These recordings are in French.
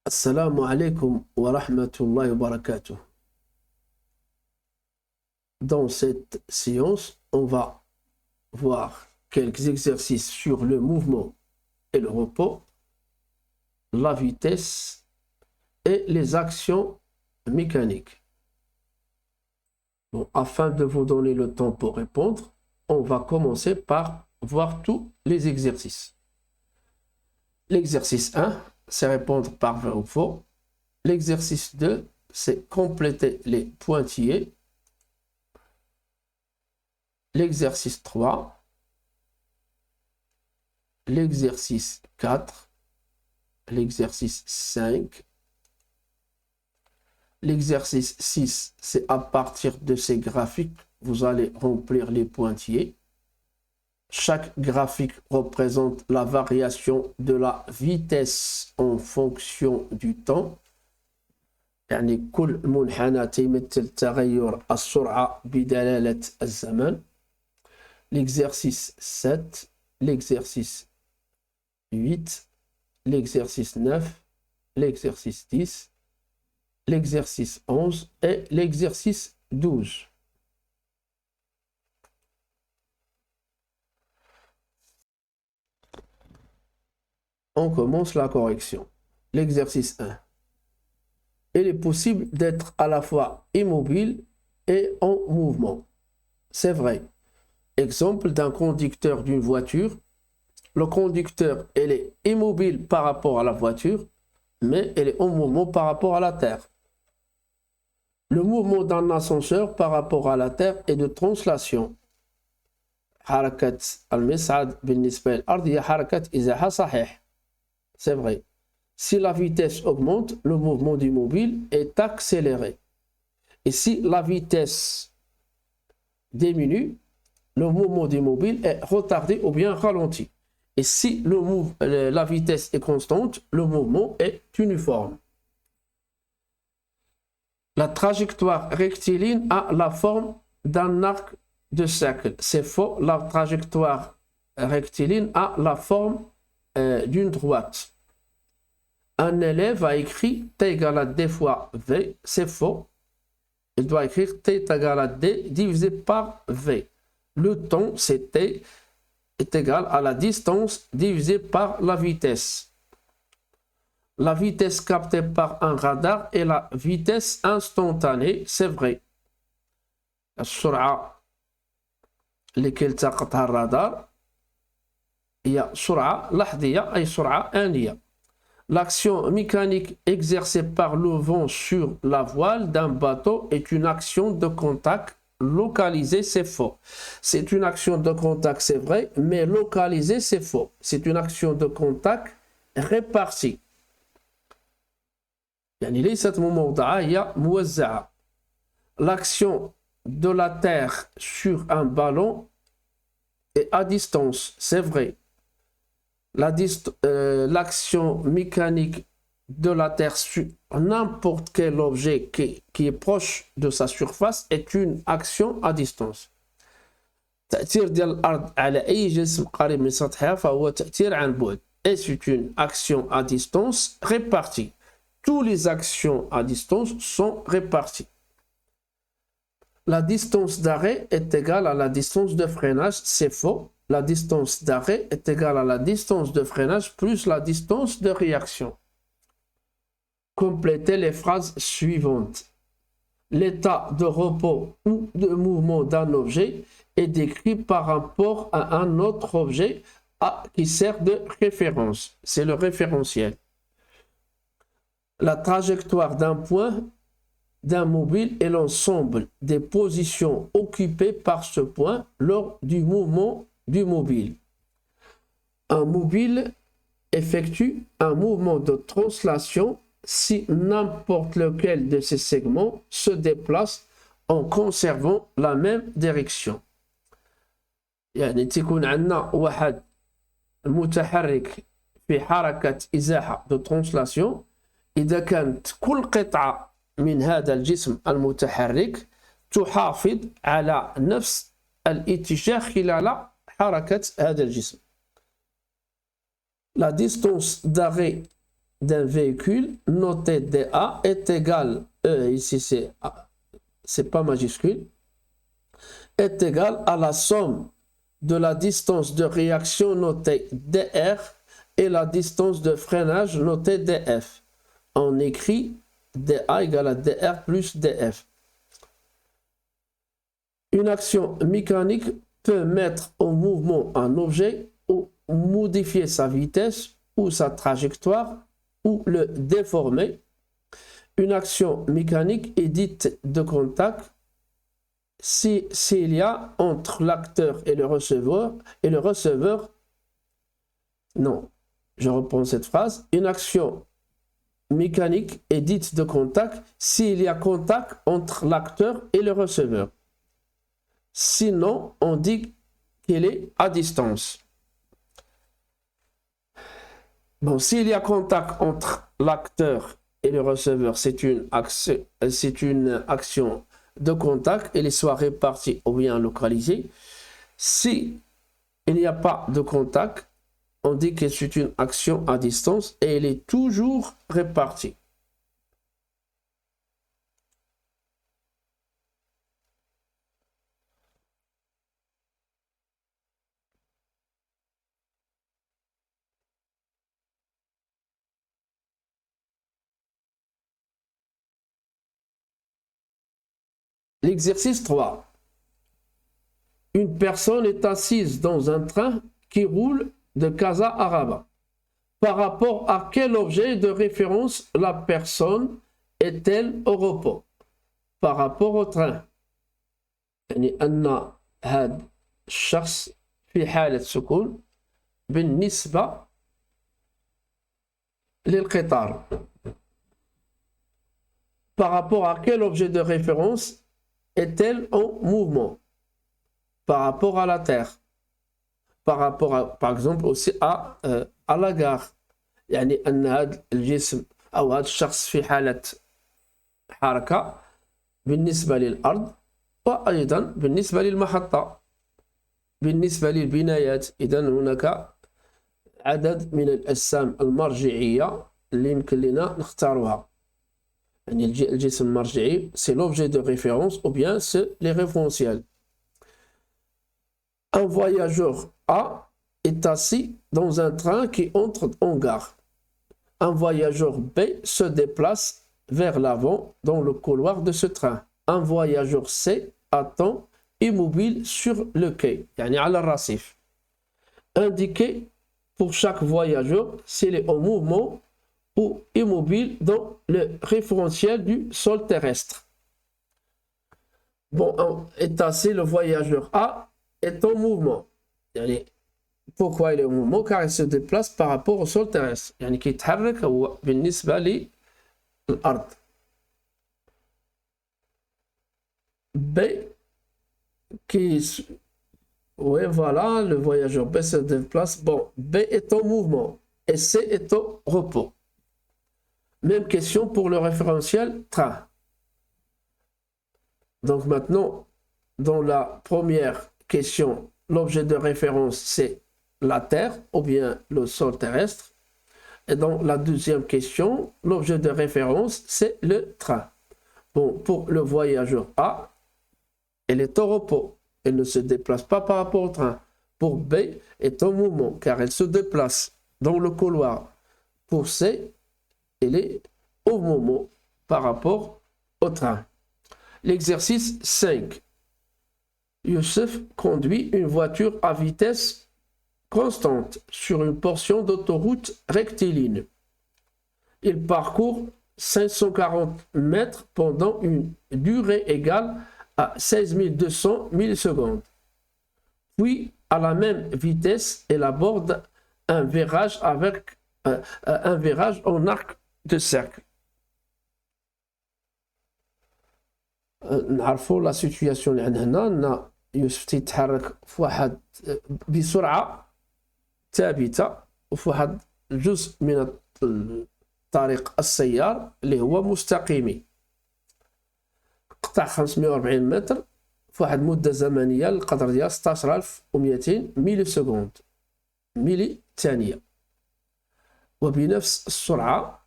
Assalamu alaikum wa rahmatullahi wa barakatuh. Dans cette séance, on va voir quelques exercices sur le mouvement et le repos, la vitesse et les actions mécaniques. Bon, afin de vous donner le temps pour répondre, on va commencer par voir tous les exercices. L'exercice 1, c'est répondre par vrai ou faux. L'exercice 2, c'est compléter les pointillés. L'exercice 3, l'exercice 4, l'exercice 5, l'exercice 6, c'est à partir de ces graphiques, vous allez remplir les pointillés. Chaque graphique représente la variation de la vitesse en fonction du temps. يعني كل منحنى تيمثل تغير السرعة بدلالة الزمن. L'exercice 7, l'exercice 8, l'exercice 9, l'exercice 10, l'exercice 11 et l'exercice 12. On commence la correction. L'exercice 1. Il est possible d'être à la fois immobile et en mouvement. C'est vrai. Exemple d'un conducteur d'une voiture. Le conducteur, il est immobile par rapport à la voiture, mais il est en mouvement par rapport à la terre. Le mouvement d'un ascenseur par rapport à la terre est de translation. حركة المصعد بالنسبة للأرض هي حركة إزاحة صحيح. C'est vrai. Si la vitesse augmente, le mouvement du mobile est accéléré. Et si la vitesse diminue, le mouvement du mobile est retardé ou bien ralenti. Et si la vitesse est constante, le mouvement est uniforme. La trajectoire rectiligne a la forme d'un arc de cercle. C'est faux. La trajectoire rectiligne a la forme d'une droite. Un élève a écrit t égale à d fois v. C'est faux. Il doit écrire t est égal à d divisé par v. Le temps, c'est t est égal à la distance divisée par la vitesse. La vitesse captée par un radar est la vitesse instantanée, c'est vrai. السرعة اللي كيلتقطها الرادار هي سرعة لحظية أي سرعة آنية. L'action mécanique exercée par le vent sur la voile d'un bateau est une action de contact localisée, c'est faux. C'est une action de contact, c'est vrai, mais localisée, c'est faux. C'est une action de contact répartie. يعني ليست مموضعة هي موزعة. L'action de la Terre sur un ballon est à distance, c'est vrai. L'action mécanique de la Terre sur n'importe quel objet qui est proche de sa surface est une action à distance. تأثير ديال الأرض على أي جسم قريب من سطحها فهو تأثير عن بعد. Et c'est une action à distance répartie. Toutes les actions à distance sont réparties. La distance d'arrêt est égale à la distance de freinage, c'est faux. La distance d'arrêt est égale à la distance de freinage plus la distance de réaction. Complétez les phrases suivantes. L'état de repos ou de mouvement d'un objet est décrit par rapport à un autre objet qui sert de référence. C'est le référentiel. La trajectoire d'un point d'un mobile est l'ensemble des positions occupées par ce point lors du mouvement du mobile. Un mobile effectue un mouvement de translation si n'importe lequel de ces segments se déplace en conservant la même direction. يعني تكون عندنا واحد متحرك في حركة إزاحة de translation. إذا كانت كل قطعة من هذا الجسم المتحرك تحافظ على نفس الاتجاه خلال حركة هذا الجسم. La distance d'arrêt d'un véhicule noté DA est égal, ici c'est pas majuscule, est égal à la somme de la distance de réaction notée DR et la distance de freinage notée DF. On écrit DA égale à DR plus DF. Une action mécanique peut mettre en mouvement un objet ou modifier sa vitesse ou sa trajectoire ou le déformer. Une action mécanique est dite de contact s'il y a entre l'acteur et le receveur, non, je reprends cette phrase, une action mécanique est dite de contact s'il y a contact entre l'acteur et le receveur. Sinon, on dit qu'elle est à distance. Bon, s'il y a contact entre l'acteur et le receveur, c'est une action de contact, elle est soit répartie ou bien localisée. Si il n'y a pas de contact, on dit que c'est une action à distance et elle est toujours répartie. L'exercice 3. Une personne est assise dans un train qui roule de Casa à Rabat. Par rapport à quel objet de référence la personne est-elle au repos? Par rapport au train. يعني أن هذا الشخص في حالة سكون بالنسبة للقطار. Par rapport à quel objet de référence est-elle en mouvement? Par rapport à la Terre. Par rapport à, par exemple aussi à la gare. يعني أن هذا الجسم أو هذا الشخص في حالة حركة بالنسبة للأرض وأيضا بالنسبة للمحطة بالنسبة للبنايات. إذن هناك عدد من الأجسام المرجعية اللي يمكن لنا نختارها. يعني الجسم المرجعي c'est l'objet de référence ou bien c'est les référentiels. Un voyageur A est assis dans un train qui entre en gare. Un voyageur B se déplace vers l'avant dans le couloir de ce train. Un voyageur C attend immobile sur le quai, يعني على الرصيف. Indiquez pour chaque voyageur s'il est en mouvement ou immobile dans le référentiel du sol terrestre. Bon, est assis, le voyageur A est en mouvement. يعني pourquoi il est en mouvement? Car il se déplace par rapport au sol terrestre. يعني كيتحرك هو بالنسبة للأرض. B qui... Oui, voilà, le voyageur B se déplace. Bon, B est en mouvement et C est au repos. Même question pour le référentiel train. Donc maintenant, dans la première question, l'objet de référence, c'est la Terre ou bien le sol terrestre. Et dans la deuxième question, l'objet de référence, c'est le train. Bon, pour le voyageur A, elle est au repos. Elle ne se déplace pas par rapport au train. Pour B, elle est en mouvement car elle se déplace dans le couloir. Pour C, elle est au mouvement par rapport au train. L'exercice 5. Youssef conduit une voiture à vitesse constante sur une portion d'autoroute rectiligne. Il parcourt 540 mètres pendant une durée égale à 16 200 millisecondes. Puis, à la même vitesse, elle aborde un virage avec un virage en arc de cercle. نعرفوا لا سيتوياسيون اللي عندنا ان يوسف تيتحرك في واحد بسرعه ثابته وفي واحد الجزء من الطريق السيار اللي هو مستقيمي. قطع 540 متر في واحد مده زمنيه القدر ديال 16200 ميلي سكوند ميلي ثانيه. وبنفس السرعة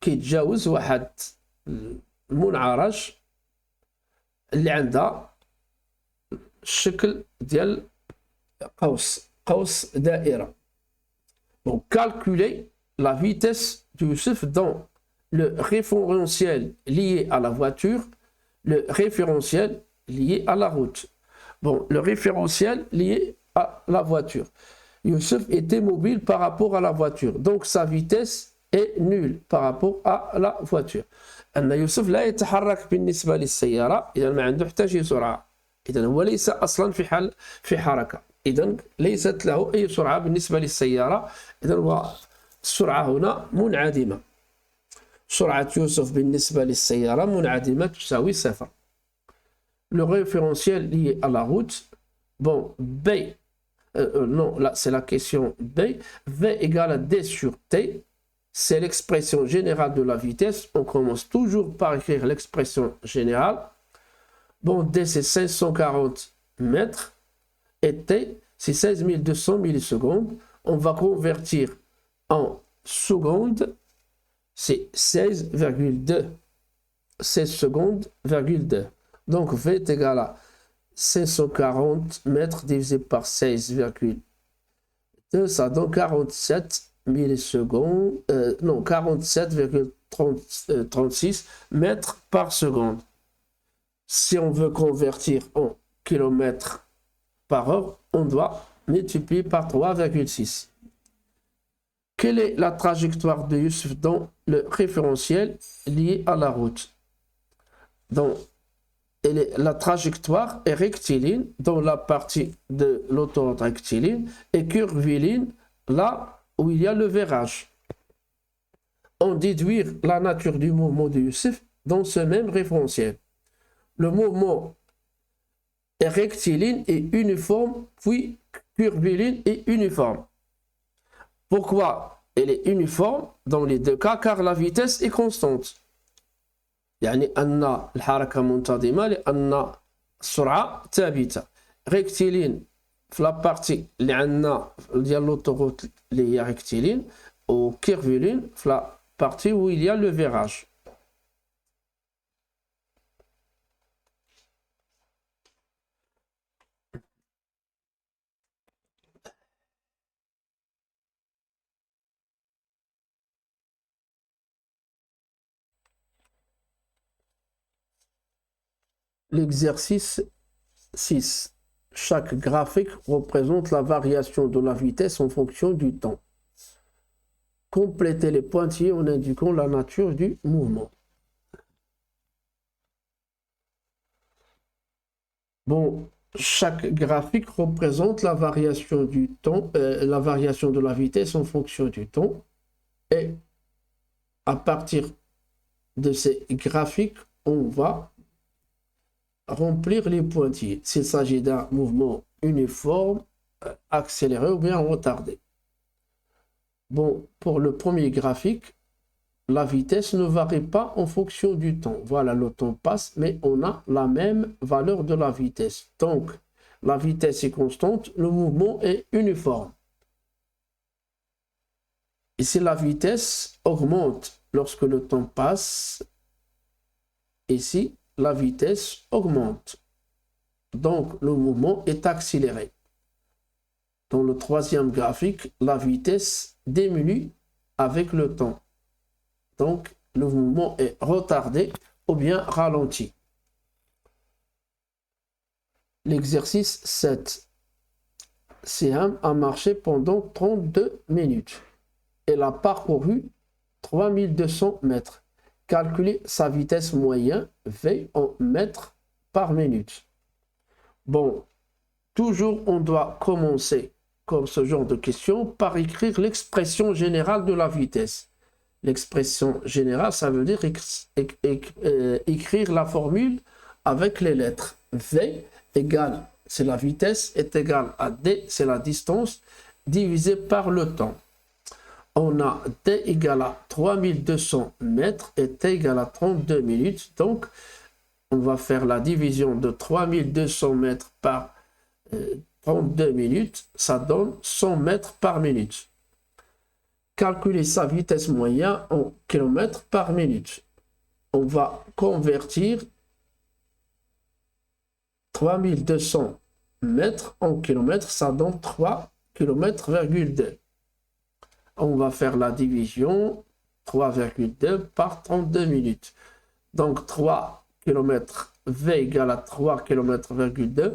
كيتجاوز واحد المنعرج اللي عندها الشكل ديال قوس دائرة. Donc calculer la vitesse de Youssef dans le référentiel lié à la voiture, le référentiel lié à la route. Bon, le référentiel lié à la voiture. Youssef était mobile par rapport à la voiture, donc sa vitesse est nulle par rapport à la voiture. أن يوسف لا يتحرك بالنسبة للسيارة، إذا ما عنده حتى شي سرعة، إذا هو ليس أصلا في حركة، إذا ليست له أي سرعة بالنسبة للسيارة، إذا هو السرعة هنا منعدمة. سرعة يوسف بالنسبة للسيارة منعدمة تساوي صفر. Le référentiel lié à la route, bon, B, non, là c'est la question B, V égale à D sur T, c'est l'expression générale de la vitesse. On commence toujours par écrire l'expression générale. Bon, D c'est 540 mètres et T c'est 16 200 millisecondes. On va convertir en secondes, c'est 16,2. 16 secondes,2. Donc V est égal à 540 mètres divisé par 16,2, ça donne 47 millisecondes, non 47,36 mètres par seconde. Si on veut convertir en kilomètres par heure, on doit multiplier par 3,6. Quelle est la trajectoire de Youssef dans le référentiel lié à la route? Donc, la trajectoire est rectiligne dans la partie de l'autoroute rectiligne et curviligne là où il y a le virage. On déduire la nature du mouvement de Youssef dans ce même référentiel. Le mouvement est rectiligne et uniforme, puis curviligne et uniforme. Pourquoi elle est uniforme dans les deux cas? Car la vitesse est constante. يعني أن الحركة منتظمة لأن السرعة ثابتة. ريكتيلين في لابارتي اللي عندنا ديال لوطوغوت اللي هي ريكتيلين، و كيرفولين في لابارتي où il y a le virage. L'exercice 6. Chaque graphique représente la variation de la vitesse en fonction du temps. Complétez les pointillés en indiquant la nature du mouvement. Bon, chaque graphique représente la variation du temps, la variation de la vitesse en fonction du temps. Et à partir de ces graphiques, on va remplir les pointillés s'il s'agit d'un mouvement uniforme, accéléré ou bien retardé. Bon, pour le premier graphique, la vitesse ne varie pas en fonction du temps. Voilà, le temps passe, mais on a la même valeur de la vitesse. Donc, la vitesse est constante, le mouvement est uniforme. Ici, la vitesse augmente lorsque le temps passe. Ici, la vitesse augmente. Donc, le mouvement est accéléré. Dans le troisième graphique, la vitesse diminue avec le temps. Donc, le mouvement est retardé ou bien ralenti. L'exercice 7. Siham a marché pendant 32 minutes. Elle a parcouru 3200 mètres. Calculer sa vitesse moyenne V en mètres par minute. Bon, toujours on doit commencer, comme ce genre de question, par écrire l'expression générale de la vitesse. L'expression générale, ça veut dire écrire la formule avec les lettres. V égale, c'est la vitesse, est égale à D, c'est la distance, divisé par le temps. On a T égale à 3200 mètres et T égale à 32 minutes. Donc, on va faire la division de 3200 mètres par 32 minutes. Ça donne 100 mètres par minute. calculer sa vitesse moyenne en kilomètres par minute. On va convertir 3200 mètres en kilomètres, ça donne 3 km,2. On va faire la division 3,2 par 32 minutes. Donc 3 km V égale à 3 km,2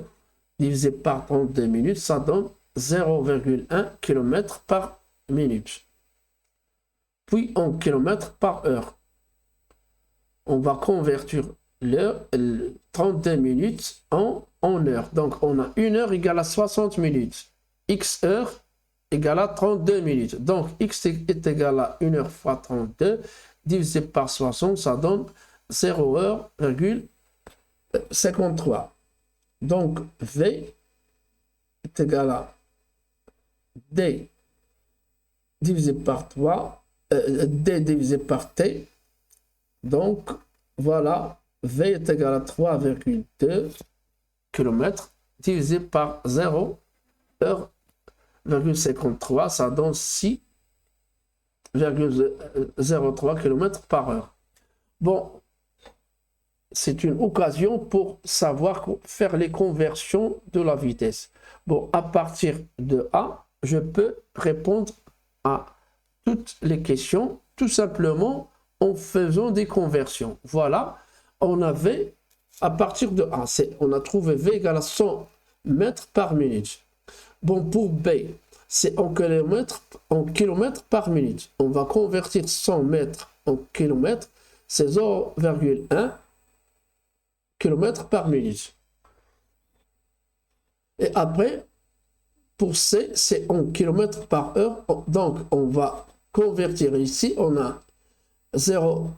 divisé par 32 minutes, ça donne 0,1 km par minute. Puis en km par heure. On va convertir l'heure, 32 minutes en heure. Donc on a 1 heure égale à 60 minutes. X heure égale à 32 minutes. Donc X est égal à 1 heure fois 32 divisé par 60, ça donne 0,53. Donc V est égal à D divisé par 3, D divisé par T. Donc voilà, V est égal à 3,2 km divisé par 0,53, ça donne 6,03 km par heure. Bon, c'est une occasion pour savoir faire les conversions de la vitesse. Bon, à partir de A, je peux répondre à toutes les questions tout simplement en faisant des conversions. Voilà, on avait à partir de A, on a trouvé V égale à 100 mètres par minute. Bon, pour B, c'est en kilomètres par minute. On va convertir 100 mètres en kilomètres, c'est 0,1 km par minute. Et après, pour C, c'est en kilomètres par heure. Donc, on va convertir ici, on a 0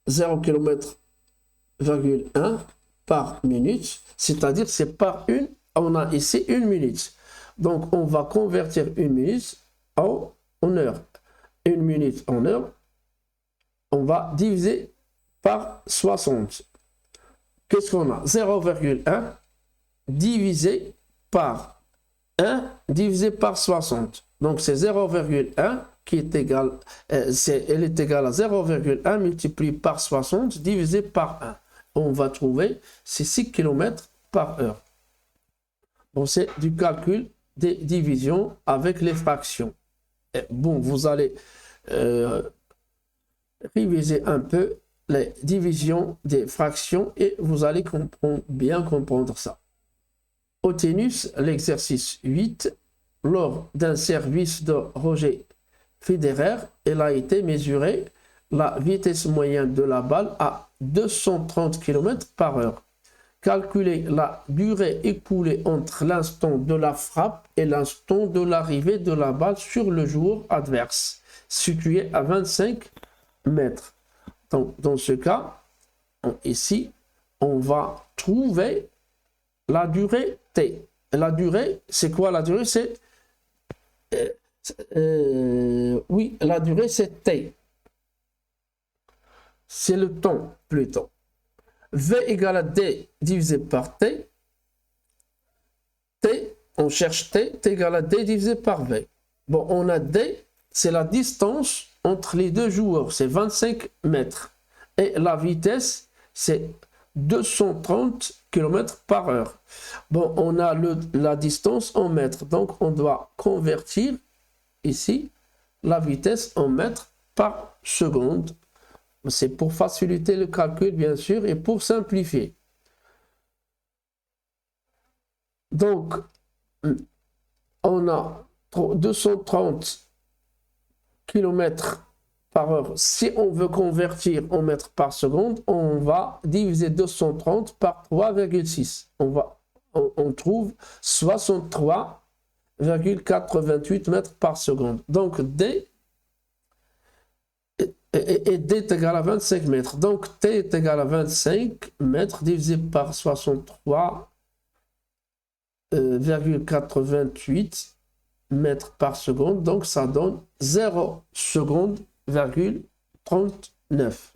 km,1 par minute, c'est-à-dire c'est par une, on a ici 1 minute. Donc, on va convertir 1 minute en heure. 1 minute en heure, on va diviser par 60. Qu'est-ce qu'on a? 0,1 divisé par 1 divisé par 60. Donc, c'est 0,1 qui est égal, elle est égale à 0,1 multiplié par 60 divisé par 1. On va trouver, c'est 6 km par heure. Bon, c'est du calcul des divisions avec les fractions. Et bon, vous allez réviser un peu les divisions des fractions et vous allez bien comprendre ça. Au tennis, l'exercice 8, lors d'un service de Roger Federer, il a été mesuré la vitesse moyenne de la balle à 230 km par heure. Calculer la durée écoulée entre l'instant de la frappe et l'instant de l'arrivée de la balle sur le joueur adverse, situé à 25 mètres. Donc, dans ce cas, ici, on va trouver la durée T. La durée, c'est quoi la durée? Oui, la durée, c'est T. C'est le temps, plutôt. V égale à D divisé par T. T, on cherche T, T égale à D divisé par V. Bon, on a D, c'est la distance entre les deux joueurs, c'est 25 mètres. Et la vitesse, c'est 230 km par heure. Bon, on a la distance en mètres, donc on doit convertir ici la vitesse en mètres par seconde. C'est pour faciliter le calcul, bien sûr, et pour simplifier. Donc, on a 230 km par heure. Si on veut convertir en mètres par seconde, on va diviser 230 par 3,6. On trouve 63,88 mètres par seconde. Donc, D D est égal à 25 mètres. Donc, T est égal à 25 mètres divisé par 63,88 mètres par seconde. Donc, ça donne 0 seconde, 39.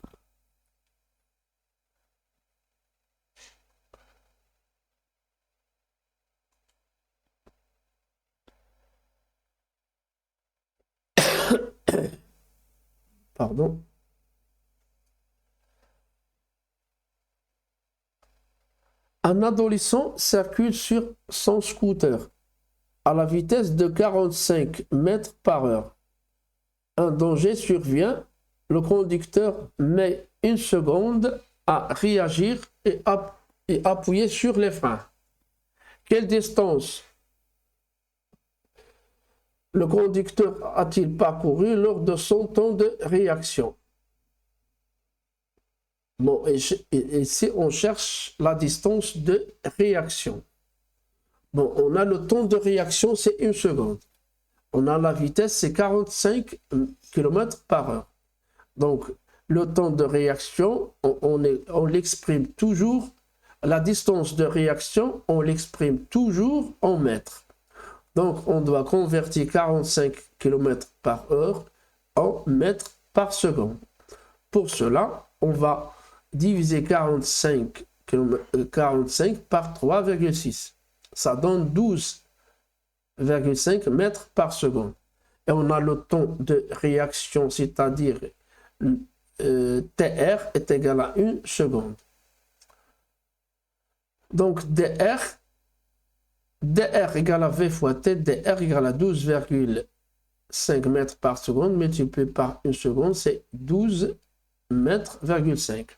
Pardon. Un adolescent circule sur son scooter à la vitesse de 45 mètres par heure. Un danger survient. Le conducteur met une seconde à réagir et appuyer sur les freins. Quelle distance le conducteur a-t-il parcouru lors de son temps de réaction? Bon, et ici, on cherche la distance de réaction. Bon, on a le temps de réaction, c'est 1 seconde. On a la vitesse, c'est 45 km par heure. Donc, le temps de réaction, on l'exprime toujours, la distance de réaction, on l'exprime toujours en mètres. Donc, on doit convertir 45 km par heure en mètres par seconde. Pour cela, on va diviser 45 par 3,6. Ça donne 12,5 mètres par seconde. Et on a le temps de réaction, c'est-à-dire TR est égal à 1 seconde. Donc DR égale à V fois T, DR égale à 12,5 mètres par seconde, multiplié par 1 seconde, c'est 12 mètres,5.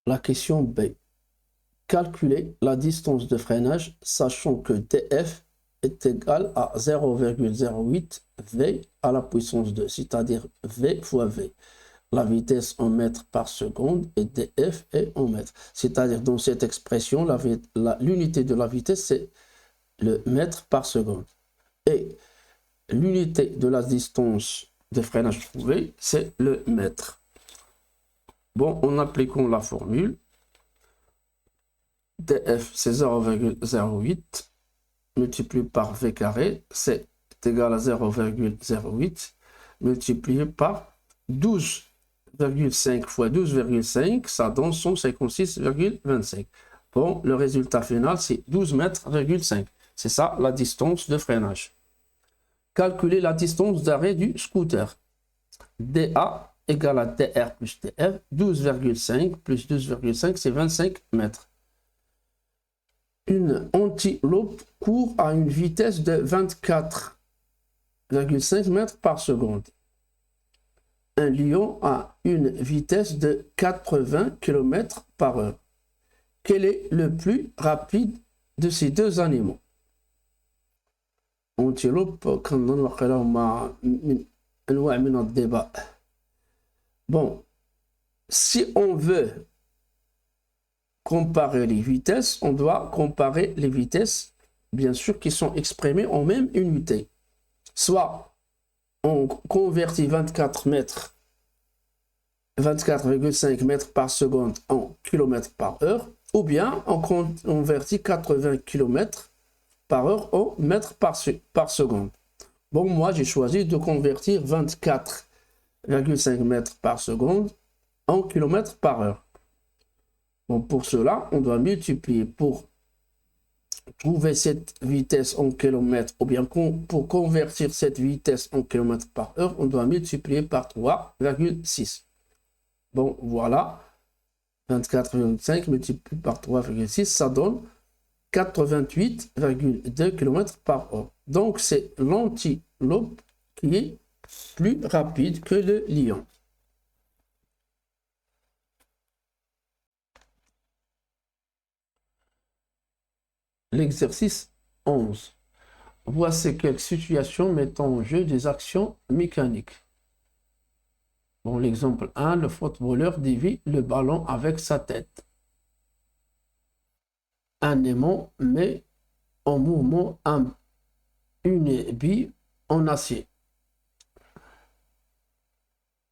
La question B. Calculer la distance de freinage, sachant que DF est égal à 0,08 V à la puissance 2, c'est-à-dire V fois V. La vitesse en mètres par seconde et DF est en mètres. C'est-à-dire dans cette expression, l'unité de la vitesse, c'est le mètre par seconde. Et l'unité de la distance de freinage trouvée, c'est le mètre. Bon, en appliquant la formule, df c'est 0,08 multiplié par v carré, c'est égal à 0,08 multiplié par 12,5 fois 12,5, ça donne 156,25. Bon, le résultat final, c'est 12 mètres,5. C'est ça la distance de freinage. Calculer la distance d'arrêt du scooter. DA égale à DR plus TF, 12,5 plus 12,5, c'est 25 mètres. Une antilope court à une vitesse de 24,5 mètres par seconde. Un lion a une vitesse de 80 km par heure. Quel est le plus rapide de ces deux animaux? Antilope, débat. Bon, si on veut comparer les vitesses, on doit comparer les vitesses, bien sûr, qui sont exprimées en même unité. Soit on convertit 24,5 mètres par seconde en kilomètres par heure, ou bien on convertit 80 km par heure en mètres par seconde. Bon, moi, j'ai choisi de convertir 24,5 mètres par seconde en kilomètres par heure. Bon, pour cela, on doit multiplier pour trouver cette vitesse en kilomètres, ou bien pour convertir cette vitesse en kilomètres par heure, on doit multiplier par 3,6. Bon, voilà, 24,5 multiplié par 3,6, ça donne 88,2 km par heure. Donc, c'est l'antilope qui est plus rapide que le lion. L'exercice 11. Voici quelques situations mettant en jeu des actions mécaniques. Bon, l'exemple 1, le footballeur dévie le ballon avec sa tête. Un aimant met en mouvement une bille en acier.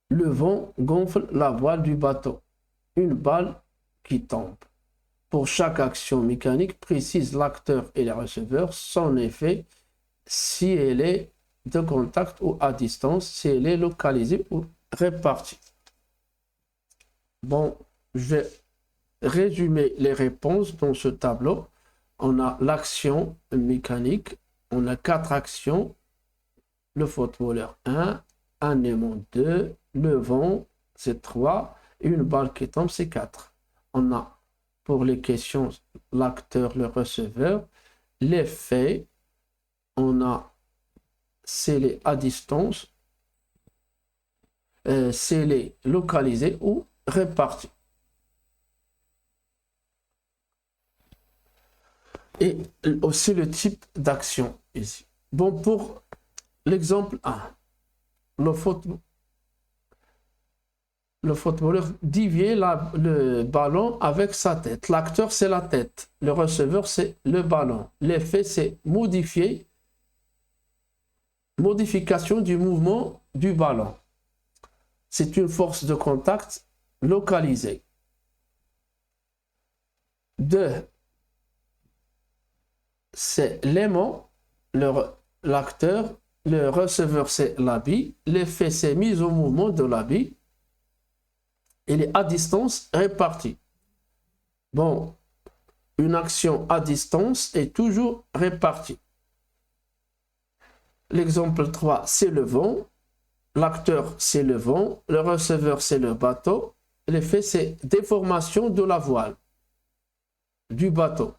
Le vent gonfle la voile du bateau. Une balle qui tombe. Pour chaque action mécanique, précise l'acteur et le receveur son effet, si elle est de contact ou à distance, si elle est localisée ou répartie. Bon, je vais résumer les réponses dans ce tableau. On a l'action mécanique, on a 4 actions. Le footballeur 1, un aimant 2, le vent c'est 3, et une balle qui tombe c'est 4. On a pour les questions l'acteur, le receveur, les faits, on a scellé à distance, scellé localisé ou réparti. Et aussi le type d'action ici. Bon, pour l'exemple 1, le footballeur dévie le ballon avec sa tête. L'acteur, c'est la tête. Le receveur, c'est le ballon. L'effet, c'est modification du mouvement du ballon. C'est une force de contact localisée. 2. C'est l'aimant, l'acteur. Le receveur, c'est l'habit. L'effet, c'est mise au mouvement de l'habit. Il est à distance répartie. Bon, une action à distance est toujours répartie. L'exemple 3, c'est le vent. L'acteur, c'est le vent. Le receveur, c'est le bateau. L'effet, c'est déformation de la voile du bateau.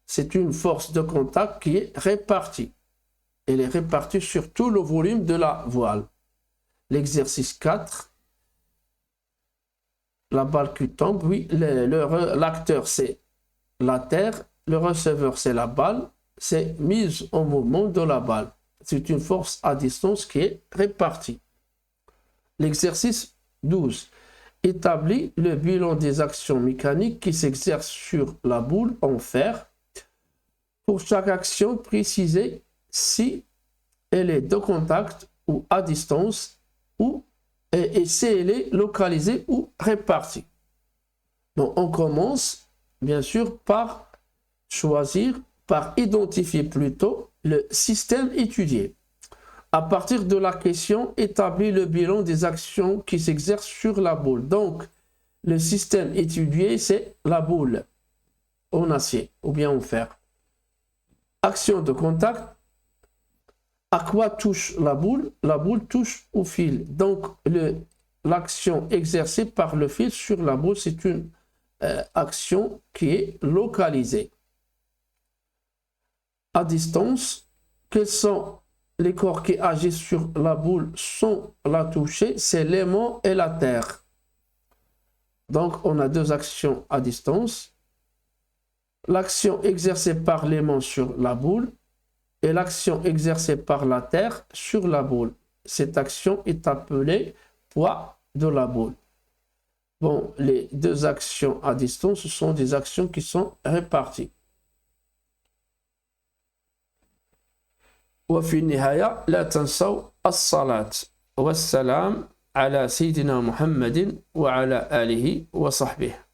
C'est une force de contact qui est répartie. Elle est répartie sur tout le volume de la voile. L'exercice 4, la balle qui tombe, oui, l'acteur c'est la terre, le receveur c'est la balle, c'est mise en mouvement de la balle. C'est une force à distance qui est répartie. L'exercice 12, établit le bilan des actions mécaniques qui s'exercent sur la boule en fer. Pour chaque action, précisez si elle est de contact ou à distance et si elle est localisée ou répartie. Donc, on commence, bien sûr, par identifier plutôt le système étudié. À partir de la question, établir le bilan des actions qui s'exercent sur la boule. Donc, le système étudié, c'est la boule en acier ou bien en fer. Action de contact. À quoi touche la boule? La boule touche au fil. Donc, l'action exercée par le fil sur la boule, c'est une action qui est localisée. À distance, quels sont les corps qui agissent sur la boule sans la toucher? C'est l'aimant et la terre. Donc, on a deux actions à distance. L'action exercée par l'aimant sur la boule et l'action exercée par la terre sur la boule. Cette action est appelée poids de la boule. Bon, les deux actions à distance, ce sont des actions qui sont réparties. وفي النهاية لا تنسوا الصلاة والسلام على سيدنا محمد وعلى آله وصحبه.